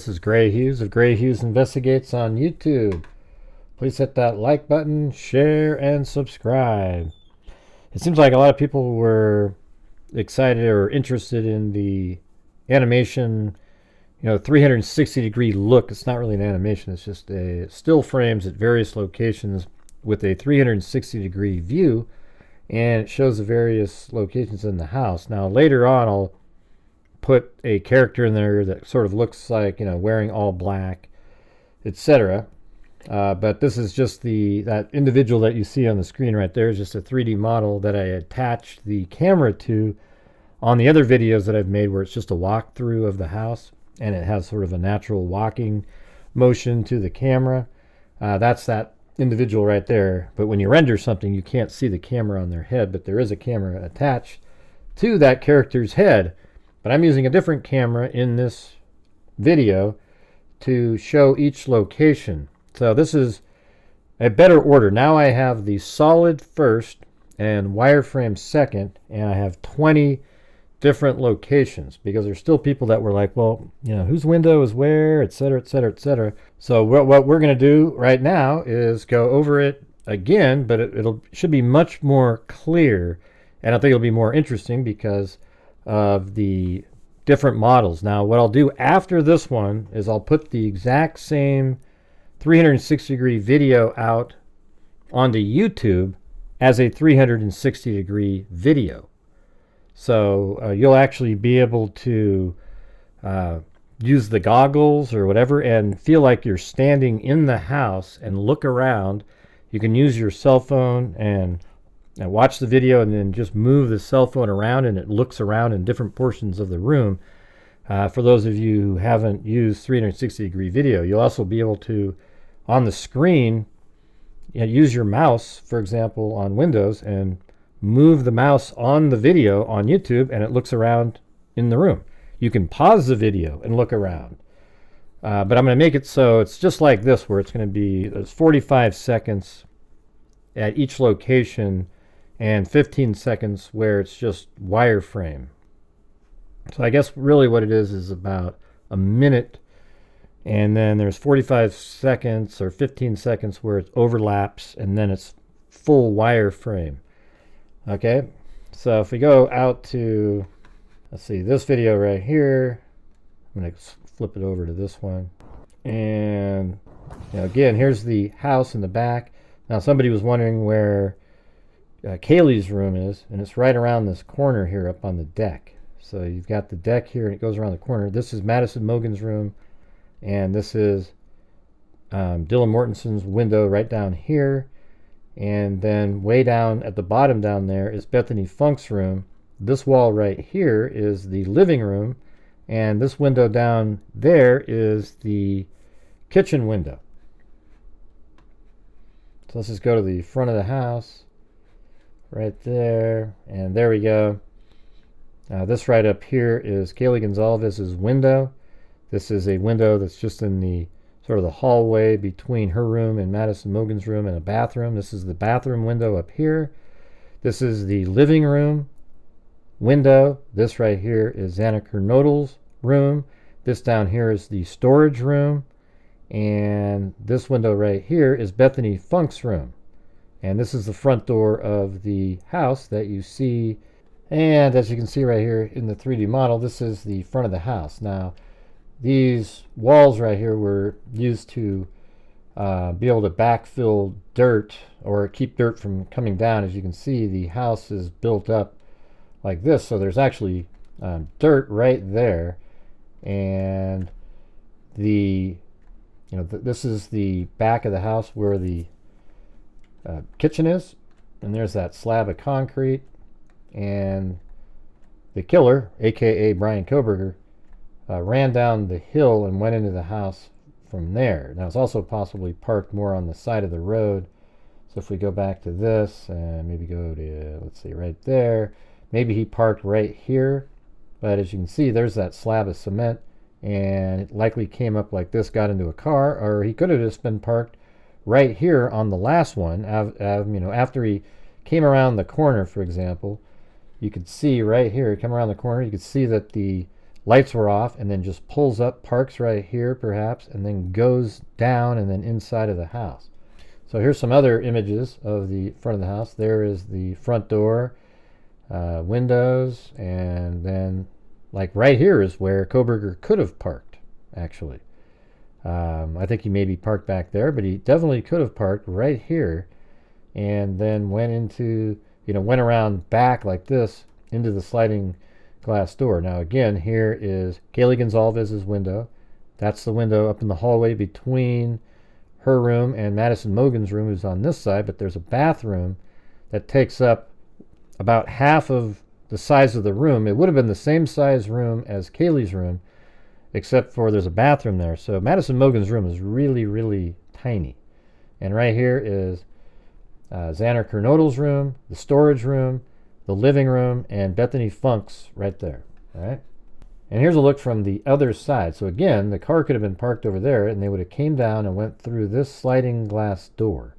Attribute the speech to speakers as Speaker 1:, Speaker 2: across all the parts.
Speaker 1: this is Grant Hughes of Grant Hughes Investigates on YouTube. Please hit that like button, share, and subscribe. It seems like a lot of people were excited or interested in the animation, 360 degree look. It's not really an animation, it's just a still frames at various locations with a 360 degree view, and it shows the various locations in the house. Now later on I'll put a character in there that sort of looks like, wearing all black, etc. But this is just that individual that you see on the screen right there is just a 3D model that I attached the camera to on the other videos that I've made, where it's just a walkthrough of the house and it has sort of a natural walking motion to the camera. That's that individual right there. But when you render something, you can't see the camera on their head, but there is a camera attached to that character's head. But I'm using a different camera in this video to show each location. So this is a better order. Now I have the solid first and wireframe second, and I have 20 different locations, because there's still people that were like, well, whose window is where, etc., etc., etc. So what we're going to do right now is go over it again, but it should be much more clear, and I think it'll be more interesting because of the different models. Now what I'll do after this one is I'll put the exact same 360 degree video out onto YouTube as a 360 degree video. So you'll actually be able to use the goggles or whatever and feel like you're standing in the house and look around. You can use your cell phone and watch the video and then just move the cell phone around, and it looks around in different portions of the room. For those of you who haven't used 360 degree video, you'll also be able to, on the screen, use your mouse, for example, on Windows, and move the mouse on the video on YouTube, and it looks around in the room. You can pause the video and look around. But I'm going to make it so it's just like this, where it's going to be 45 seconds at each location and 15 seconds where it's just wireframe. So I guess really what it is about a minute, and then there's 45 seconds or 15 seconds where it overlaps, and then it's full wireframe. Okay, so if we go out to, let's see, this video right here, I'm going to flip it over to this one, and again, here's the house in the back. Now somebody was wondering where Kaylee's room is, and it's right around this corner here up on the deck. So you've got the deck here and it goes around the corner. This is Madison Mogan's room, and this is Dylan Mortenson's window right down here. And then way down at the bottom down there is Bethany Funk's room. This wall right here is the living room, and this window down there is the kitchen window. So let's just go to the front of the house right there, and there we go. This right up here is Kaylee Gonzalez's window. This is a window that's just in the sort of the hallway between her room and Madison Mogan's room, and a bathroom. This is the bathroom window up here. This is the living room window. This right here is Anna Kernodle's room. This down here is the storage room. And this window right here is Bethany Funk's room. And this is the front door of the house that you see. And as you can see right here in the 3D model, this is the front of the house. Now, these walls right here were used to be able to backfill dirt or keep dirt from coming down. As you can see, the house is built up like this, so there's actually dirt right there. And this is the back of the house where the kitchen is, and there's that slab of concrete. And the killer, aka Brian Koberger, ran down the hill and went into the house from there. Now it's also possibly parked more on the side of the road. So if we go back to this and maybe go to, let's see, right there, maybe he parked right here. But as you can see, there's that slab of cement, and it likely came up like this, got into a car, or he could have just been parked right here on the last one. After he came around the corner, for example, you could see right here, come around the corner, you could see that the lights were off, and then just pulls up, parks right here perhaps, and then goes down and then inside of the house. So here's some other images of the front of the house. There is the front door, windows, and then like right here is where Kohberger could have parked, actually. I think he maybe parked back there, but he definitely could have parked right here and then went into, went around back like this into the sliding glass door. Now again, here is Kaylee Gonzalez's window. That's the window up in the hallway between her room and Madison Mogen's room, who's on this side, but there's a bathroom that takes up about half of the size of the room. It would have been the same size room as Kaylee's room, except for there's a bathroom there. So Madison Mogen's room is really, really tiny. And right here is Xander Kernodle's room, the storage room, the living room, and Bethany Funk's right there. All right. And here's a look from the other side. So again, the car could have been parked over there, and they would have came down and went through this sliding glass door.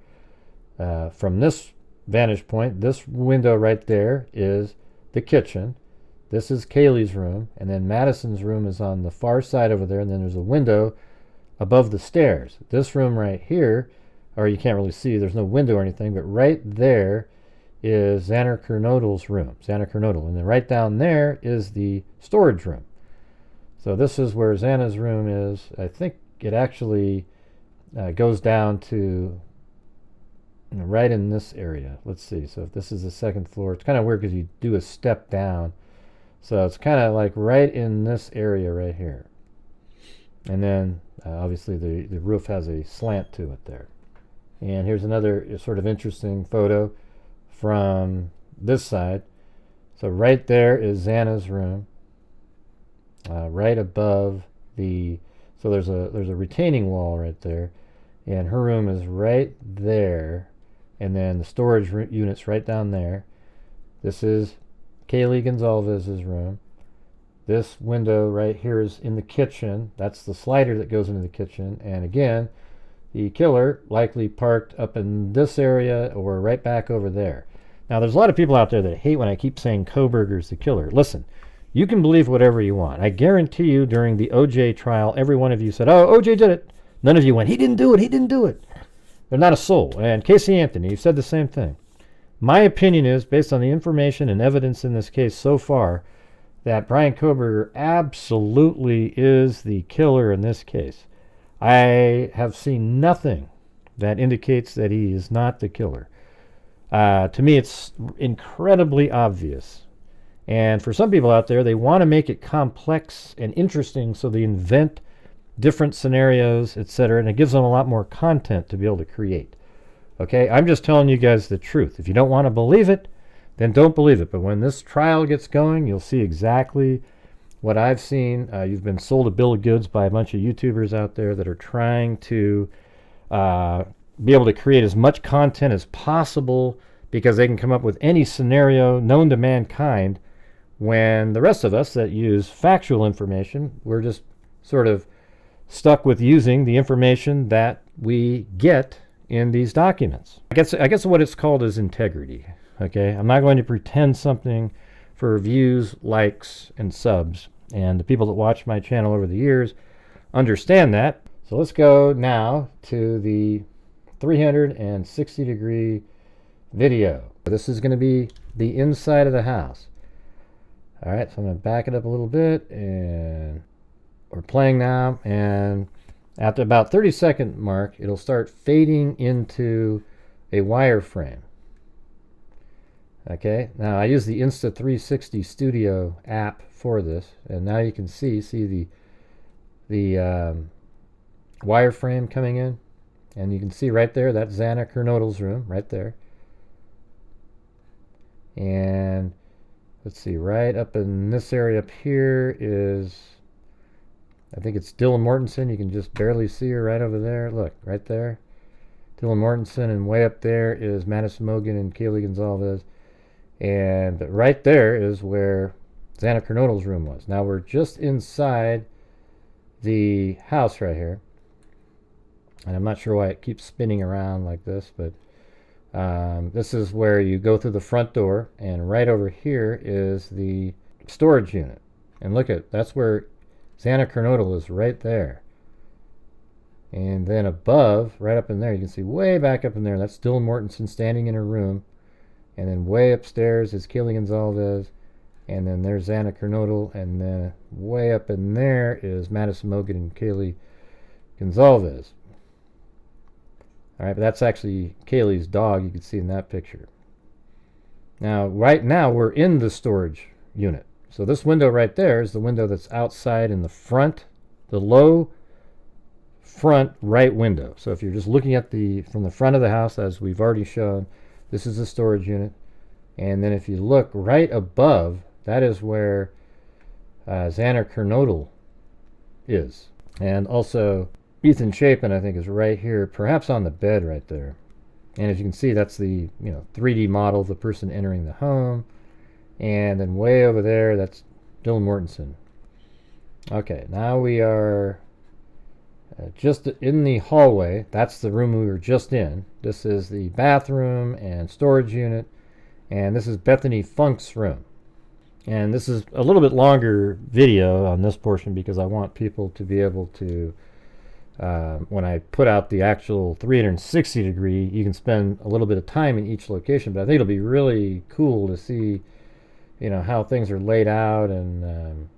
Speaker 1: From this vantage point, this window right there is the kitchen. This is Kaylee's room, and then Madison's room is on the far side over there, and then there's a window above the stairs. This room right here, or you can't really see, there's no window or anything, but right there is Xander Kernodle's room, Xander Kernodle. And then right down there is the storage room. So this is where Xana's room is. I think it actually goes down to right in this area. Let's see. So if this is the second floor, it's kind of weird because you do a step down. So it's kind of like right in this area right here. And then obviously the roof has a slant to it there. And here's another sort of interesting photo from this side. So right there is Xana's room. Right above the, so there's a retaining wall right there, and her room is right there, and then the storage unit's right down there. This is Kaylee Gonzalez's room. This window right here is in the kitchen. That's the slider that goes into the kitchen. And again, the killer likely parked up in this area or right back over there. Now, there's a lot of people out there that hate when I keep saying Kohberger's the killer. Listen, you can believe whatever you want. I guarantee you during the OJ trial, every one of you said, oh, OJ did it. None of you went, he didn't do it, he didn't do it. They're not a soul. And Casey Anthony, you said the same thing. My opinion is, based on the information and evidence in this case so far, that Brian Kohberger absolutely is the killer in this case. I have seen nothing that indicates that he is not the killer. To me, it's incredibly obvious. And for some people out there, they want to make it complex and interesting, so they invent different scenarios, etc., and it gives them a lot more content to be able to create. Okay, I'm just telling you guys the truth. If you don't want to believe it, then don't believe it. But when this trial gets going, you'll see exactly what I've seen. You've been sold a bill of goods by a bunch of YouTubers out there that are trying to be able to create as much content as possible because they can come up with any scenario known to mankind, when the rest of us that use factual information, we're just sort of stuck with using the information that we get in these documents. I guess what it's called is integrity. Okay, I'm not going to pretend something for views, likes, and subs. And the people that watch my channel over the years understand that. So let's go now to the 360-degree video. This is going to be the inside of the house. All right, so I'm going to back it up a little bit, and we're playing now. And at the about 30-second mark, it'll start fading into a wireframe. Okay, now I use the Insta360 Studio app for this, and now you can see the wireframe coming in, and you can see right there, that's Xana Kernodle's room right there. And let's see, right up in this area up here is, I think it's Dylan Mortensen. You can just barely see her right over there. Look, right there. Dylan Mortensen, and way up there is Madison Mogen and Kaylee Gonzalez. And right there is where Xana Kernodle's room was. Now we're just inside the house right here. And I'm not sure why it keeps spinning around like this, but this is where you go through the front door, and right over here is the storage unit. And look at, that's where Xana Kernodle is, right there. And then above, right up in there, you can see way back up in there, that's Dylan Mortensen standing in her room. And then way upstairs is Kaylee Gonzalez. And then there's Xana Kernodle. And then way up in there is Madison Mogen and Kaylee Gonzalez. All right, but that's actually Kaylee's dog, you can see in that picture. Now, right now, we're in the storage unit. So this window right there is the window that's outside in the front, the low front right window. So if you're just looking at from the front of the house, as we've already shown, this is the storage unit. And then if you look right above, that is where Xana Kernodle is. And also Ethan Chapin, I think, is right here, perhaps on the bed right there. And as you can see, that's the 3D model of the person entering the home. And then way over there, that's Dylan Mortensen. Okay, now we are just in the hallway. That's the room we were just in. This is the bathroom and storage unit. And this is Bethany Funk's room. And this is a little bit longer video on this portion because I want people to be able to, when I put out the actual 360 degree, you can spend a little bit of time in each location. But I think it'll be really cool to see, how things are laid out and,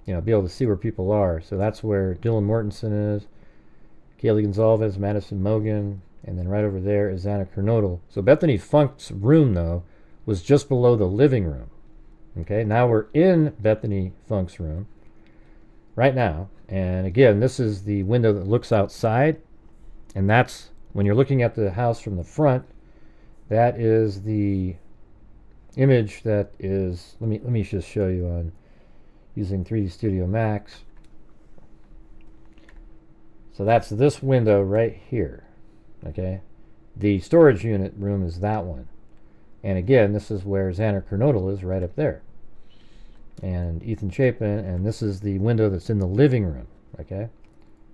Speaker 1: be able to see where people are. So that's where Dylan Mortensen is, Kaylee Gonzalez, Madison Mogen, and then right over there is Xana Kernodle. So Bethany Funk's room, though, was just below the living room. Okay, now we're in Bethany Funk's room right now. And again, this is the window that looks outside. And that's, when you're looking at the house from the front, that is the image that is, let me just show you on using 3D Studio Max. So that's this window right here. Okay, the storage unit room is that one. And again, this is where Xana Kernodle is, right up there. And Ethan Chapin, and this is the window that's in the living room. Okay,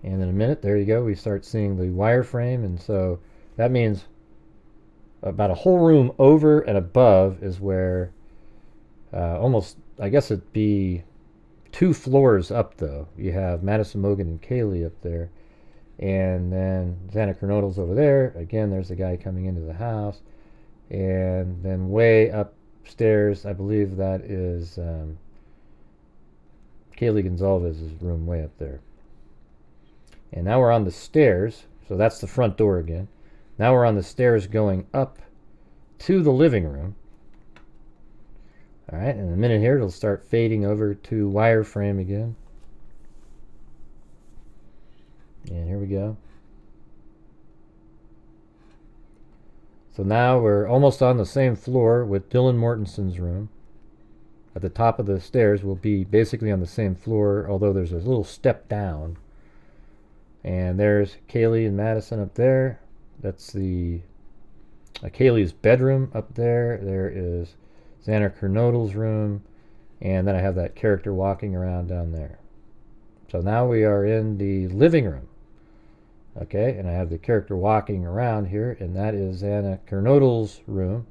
Speaker 1: and in a minute, there you go, we start seeing the wireframe. And so that means about a whole room over and above is where almost, I guess it'd be 2 floors up, though. You have Madison Mogen and Kaylee up there. And then Xana Kernodle's over there. Again, there's the guy coming into the house. And then way upstairs, I believe that is Kaylee Gonzalez's room way up there. And now we're on the stairs. So that's the front door again. Now we're on the stairs going up to the living room. All right, in a minute here, it'll start fading over to wireframe again. And here we go. So now we're almost on the same floor with Dylan Mortensen's room. At the top of the stairs, we'll be basically on the same floor, although there's a little step down. And there's Kaylee and Madison up there. That's the Kaylee's bedroom up there. There is Xana Kernodle's room. And then I have that character walking around down there. So now we are in the living room. Okay, and I have the character walking around here, and that is Xana Kernodle's room.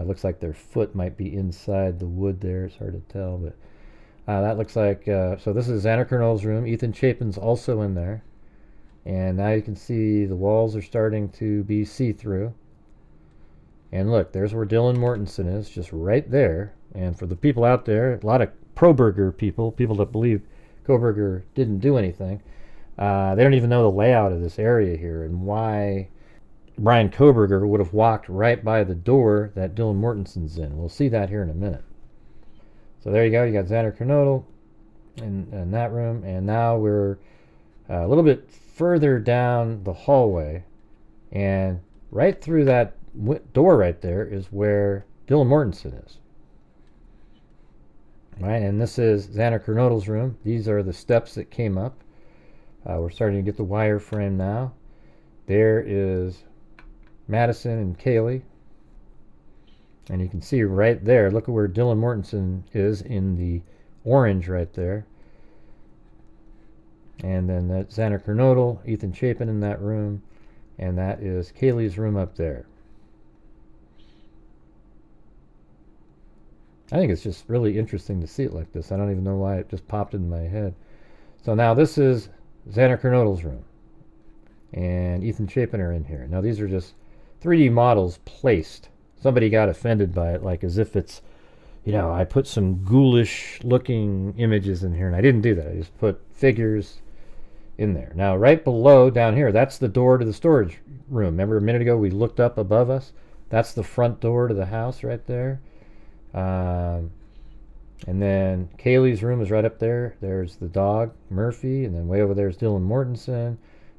Speaker 1: Looks like their foot might be inside the wood there. It's hard to tell, but that looks like, so this is Xana Kernodle's room. Ethan Chapin's also in there. And now you can see the walls are starting to be see-through. And look, there's where Dylan Mortensen is, just right there. And for the people out there, a lot of Proberger people that believe Koberger didn't do anything, they don't even know the layout of this area here and why Brian Koberger would have walked right by the door that Dylan Mortensen's in. We'll see that here in a minute. So there you go. You got Xana Kernodle in that room. And now we're a little bit further down the hallway. And right through that door right there is where Dylan Mortensen is. Right, and this is Xana Kernodle's room. These are the steps that came up. We're starting to get the wireframe now. There is Madison and Kaylee. And you can see right there, look at where Dylan Mortensen is in the orange right there. And then that's Xana Kernodle, Ethan Chapin in that room. And that is Kaylee's room up there. I think it's just really interesting to see it like this. I don't even know why it just popped into my head. So now this is Xana Kernodle's room. And Ethan Chapin are in here. Now these are just 3D models placed. Somebody got offended by it, like as if it's, you know, I put some ghoulish looking images in here, and I didn't do that. I just put figures in there. Now right below down here, that's the door to the storage room. Remember a minute ago we looked up above us? That's the front door to the house right there. And then Kaylee's room is right up there. There's the dog, Murphy, and then way over there is Dylan Mortensen.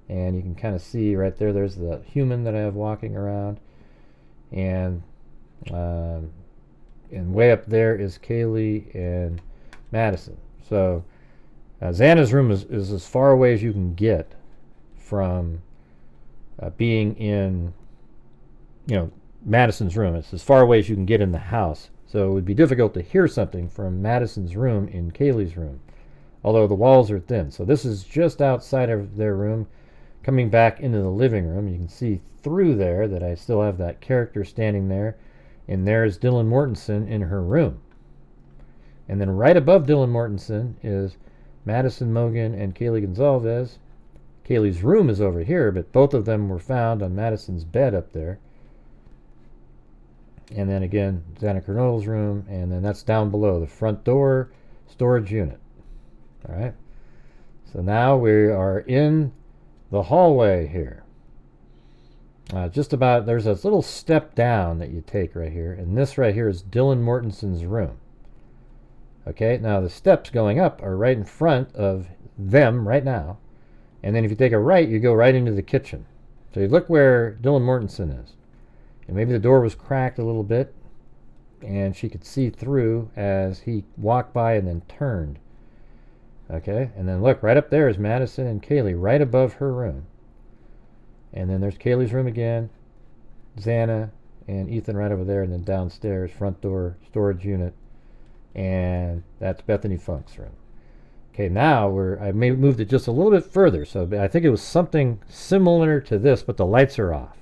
Speaker 1: And you can kind of see right there, there's the human that I have walking around. And way up there is Kaylee and Madison. So Xana's room is as far away as you can get from being in, you know, Madison's room. It's as far away as you can get in the house. So it would be difficult to hear something from Madison's room in Kaylee's room, although the walls are thin. So this is just outside of their room, coming back into the living room. You can see through there that I still have that character standing there, and there's Dylan Mortensen in her room. And then right above Dylan Mortensen is Madison Mogen and Kaylee Gonzalez. Kaylee's room is over here, but both of them were found on Madison's bed up there. And then again, Xana Kernodle's room, and then that's down below, the front door, storage unit. All right. So now we are in the hallway here. Just about, there's a little step down that you take right here, and this right here is Dylan Mortensen's room. Okay, now the steps going up are right in front of them right now, and then if you take a right, you go right into the kitchen. So you look where Dylan Mortensen is, and maybe the door was cracked a little bit, and she could see through as he walked by and then turned. Okay, and then look, right up there is Madison and Kaylee, right above her room. And then there's Kaylee's room again, Xana and Ethan right over there, and then downstairs, front door, storage unit, and that's Bethany Funk's room. Okay, now I moved it just a little bit further, so I think it was something similar to this, but the lights are off.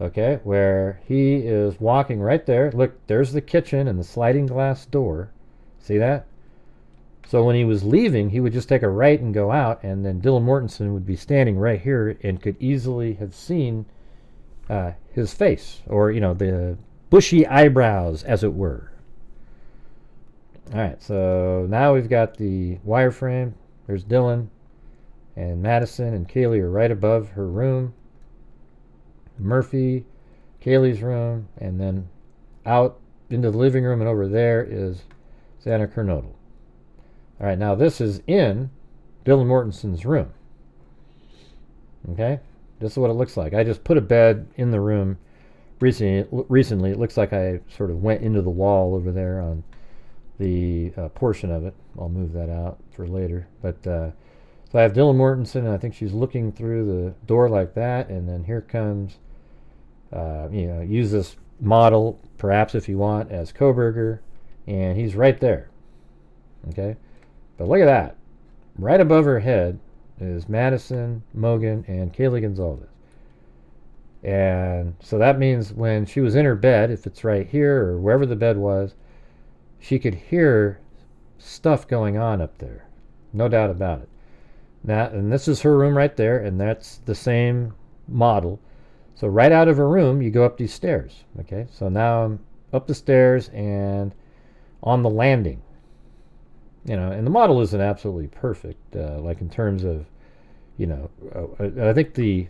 Speaker 1: Okay, where he is walking right there. Look, there's the kitchen and the sliding glass door. See that? So when he was leaving, he would just take a right and go out, and then Dylan Mortensen would be standing right here and could easily have seen his face, or, you know, the bushy eyebrows, as it were. All right, so now we've got the wireframe. There's Dylan, and Madison and Kaylee are right above her room. Murphy, Kaylee's room, and then out into the living room, and over there is Xana Kernodle. All right, now this is in Dylan Mortensen's room. Okay, this is what it looks like. I just put a bed in the room recently. It looks like I sort of went into the wall over there on the portion of it. I'll move that out for later. But so I have Dylan Mortensen, and I think she's looking through the door like that, and then here comes, you know, use this model perhaps if you want as Koberger, and he's right there. Okay. But look at that. Right above her head is Madison, Mogen, and Kaylee Gonzalez. And so that means when she was in her bed, if it's right here or wherever the bed was, she could hear stuff going on up there. No doubt about it. Now, and this is her room right there, and that's the same model. So right out of her room, you go up these stairs. Okay, so now I'm up the stairs and on the landing. You know, and the model isn't absolutely perfect, like in terms of, you know, I think the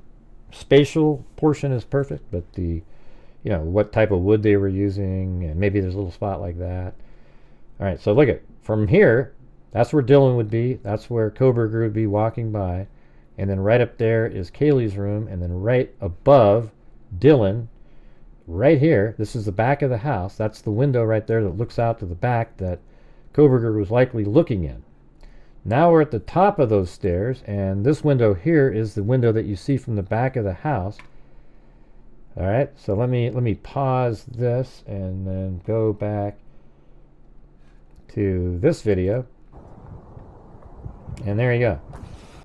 Speaker 1: spatial portion is perfect, but the, you know, what type of wood they were using, and maybe there's a little spot like that. All right, so look at, from here, that's where Dylan would be, that's where Koberger would be walking by, and then right up there is Kaylee's room, and then right above Dylan, right here, this is the back of the house, that's the window right there that looks out to the back that Koberger was likely looking in. Now we're at the top of those stairs, and this window here is the window that you see from the back of the house. All right, so let me pause this and then go back to this video, and there you go.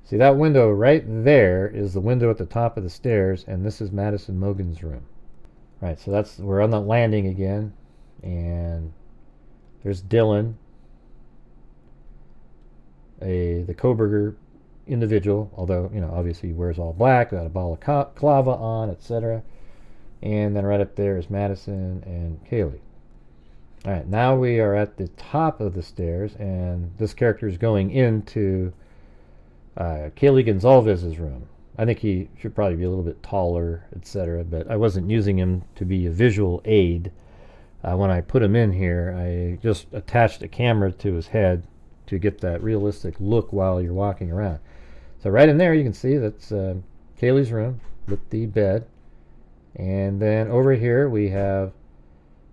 Speaker 1: See, that window right there is the window at the top of the stairs, and this is Madison Mogen's room. All right, so we're on the landing again, and There's Dylan, the Coburger individual, although, you know, obviously he wears all black, got a balaclava on, etc. And then right up there is Madison and Kaylee. All right, now we are at the top of the stairs, and this character is going into Kaylee Gonzalez's room. I think he should probably be a little bit taller, etc., but I wasn't using him to be a visual aid. When I put him in here, I just attached a camera to his head to get that realistic look while you're walking around. So right in there you can see that's Kaylee's room with the bed. And then over here we have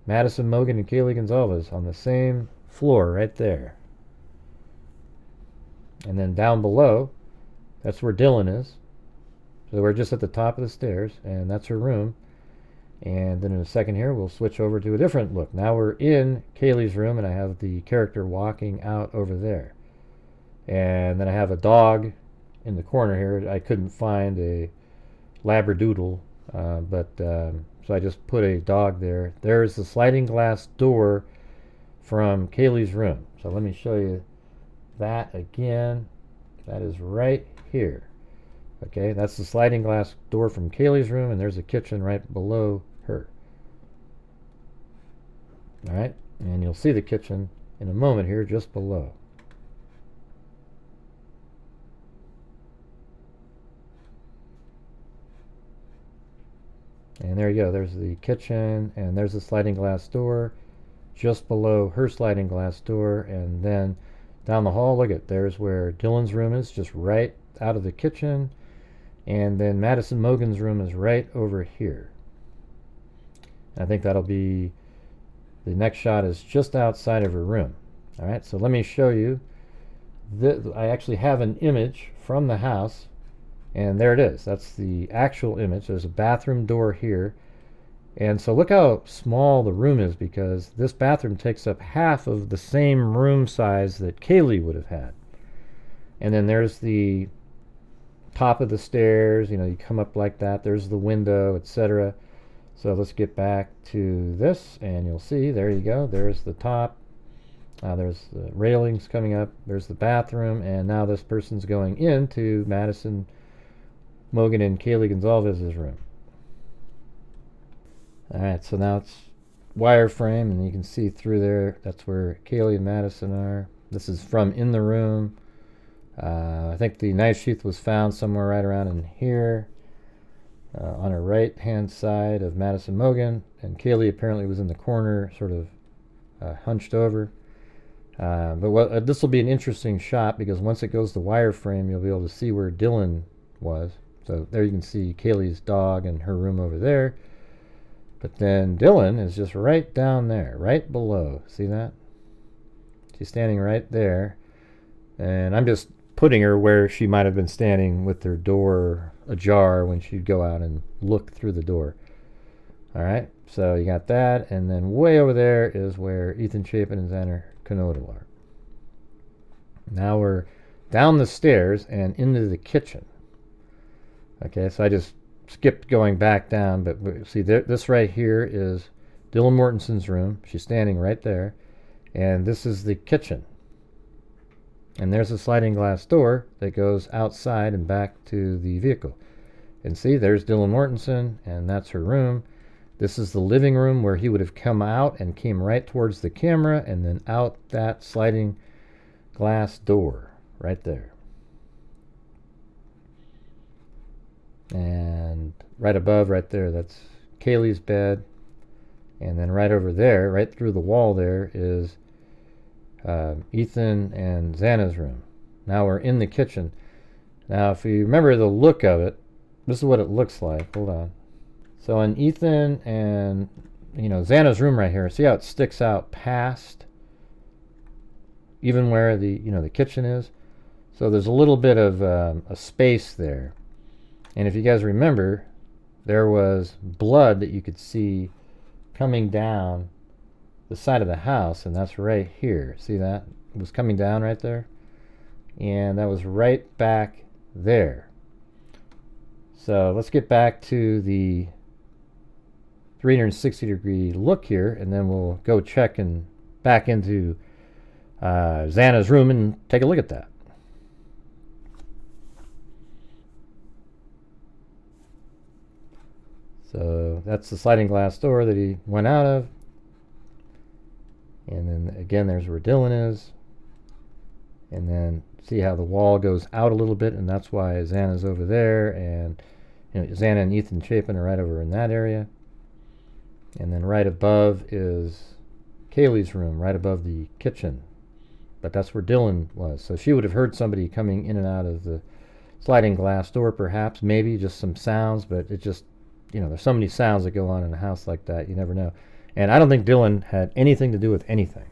Speaker 1: Madison Mogen and Kaylee Gonzalez on the same floor right there. And then down below, that's where Dylan is. So we're just at the top of the stairs, and that's her room. And then in a second here, we'll switch over to a different look. Now we're in Kaylee's room, and I have the character walking out over there. And then I have a dog in the corner here. I couldn't find a Labradoodle, so I just put a dog there. There's the sliding glass door from Kaylee's room. So let me show you that again. That is right here. Okay, that's the sliding glass door from Kaylee's room, and there's a kitchen right below her. All right, and you'll see the kitchen in a moment here just below. And there you go, there's the kitchen, and there's the sliding glass door just below her sliding glass door. And then down the hall, look at, there's where Dylan's room is, just right out of the kitchen. And then Madison Mogen's room is right over here. I think that'll be, the next shot is just outside of her room. All right, so let me show you. I actually have an image from the house, and there it is. That's the actual image. There's a bathroom door here. And so look how small the room is, because this bathroom takes up half of the same room size that Kaylee would have had. And then there's the top of the stairs. You know, you come up like that. There's the window, etc. So let's get back to this, and you'll see, there you go. There's the top. There's the railings coming up. There's the bathroom, and now this person's going into Madison Mogen and Kaylee Gonzalez's room. Alright, so now it's wireframe, and you can see through there, that's where Kaylee and Madison are. This is from in the room. I think the knife sheath was found somewhere right around in here, on her right hand side of Madison Mogen, and Kaylee apparently was in the corner, sort of hunched over. But this will be an interesting shot, because once it goes to wireframe, you'll be able to see where Dylan was. So there you can see Kaylee's dog and her room over there. But then Dylan is just right down there, right below. See that? She's standing right there. And I'm just putting her where she might have been standing with her door ajar when she'd go out and look through the door. All right, so you got that. And then way over there is where Ethan Chapin and Xander Knodel are. Now we're down the stairs and into the kitchen. Okay, so I just skipped going back down, but see, this right here is Dylan Mortensen's room. She's standing right there. And this is the kitchen. And there's a sliding glass door that goes outside and back to the vehicle. And see, there's Dylan Mortensen, and that's her room. This is the living room where he would have come out and came right towards the camera, and then out that sliding glass door right there. And right above, right there, that's Kaylee's bed. And then right over there, right through the wall there, is Ethan and Xana's room. Now we're in the kitchen. Now, if you remember the look of it, this is what it looks like. Hold on. So in Ethan and, Xana's room right here, see how it sticks out past even where the, the kitchen is? So there's a little bit of a space there. And if you guys remember, there was blood that you could see coming down the side of the house, and that's right here. See that? It was coming down right there. And that was right back there. So let's get back to the 360-degree look here, and then we'll go check and back into Xana's room and take a look at that. So that's the sliding glass door that he went out of. And then again, there's where Dylan is. And then see how the wall goes out a little bit, and that's why Xana's over there, and Xana and Ethan Chapin are right over in that area. And then right above is Kaylee's room, right above the kitchen. But that's where Dylan was. So she would have heard somebody coming in and out of the sliding glass door, perhaps, maybe just some sounds, but it just, there's so many sounds that go on in a house like that, you never know. And I don't think Dylan had anything to do with anything.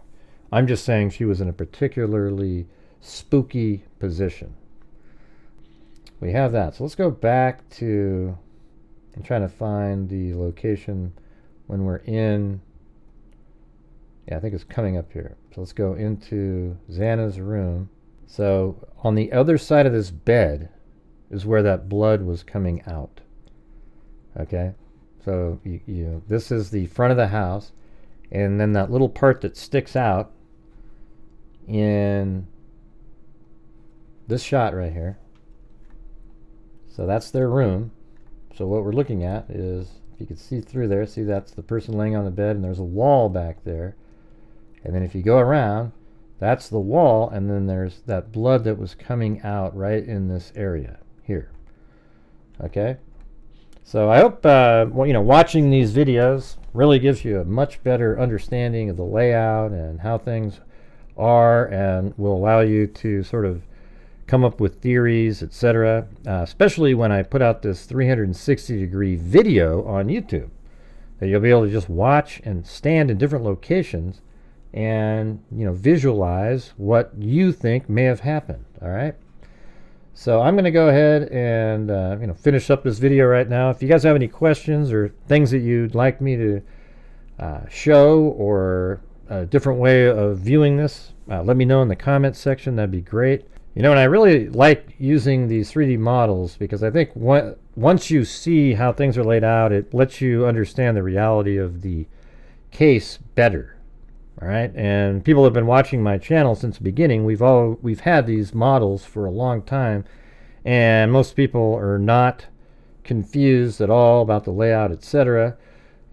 Speaker 1: I'm just saying she was in a particularly spooky position. We have that. So let's go back to, I'm trying to find the location when we're in, I think it's coming up here. So let's go into Xana's room. So on the other side of this bed is where that blood was coming out. Okay, so this is the front of the house, and then that little part that sticks out in this shot right here. So that's their room. So what we're looking at is, if you can see through there, see that's the person laying on the bed, and there's a wall back there. And then if you go around, that's the wall, and then there's that blood that was coming out right in this area here. Okay? So I hope watching these videos really gives you a much better understanding of the layout and how things are, and will allow you to sort of come up with theories, etc. Especially when I put out this 360-degree video on YouTube, that you'll be able to just watch and stand in different locations and visualize what you think may have happened. All right. So I'm going to go ahead and finish up this video right now. If you guys have any questions or things that you'd like me to show, or a different way of viewing this, let me know in the comments section. That'd be great. And I really like using these 3D models, because I think once you see how things are laid out, it lets you understand the reality of the case better. All right, and people have been watching my channel since the beginning. We've had these models for a long time, and most people are not confused at all about the layout, etc.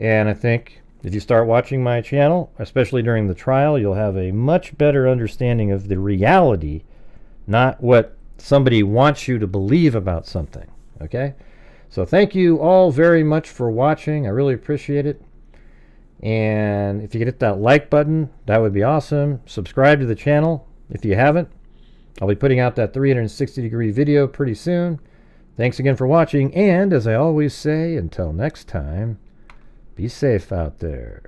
Speaker 1: And I think if you start watching my channel, especially during the trial, you'll have a much better understanding of the reality, not what somebody wants you to believe about something. Okay, so thank you all very much for watching. I really appreciate it. And if you could hit that like button, that would be awesome. Subscribe to the channel if you haven't. I'll be putting out that 360-degree video pretty soon. Thanks again for watching, and as I always say, until next time, be safe out there.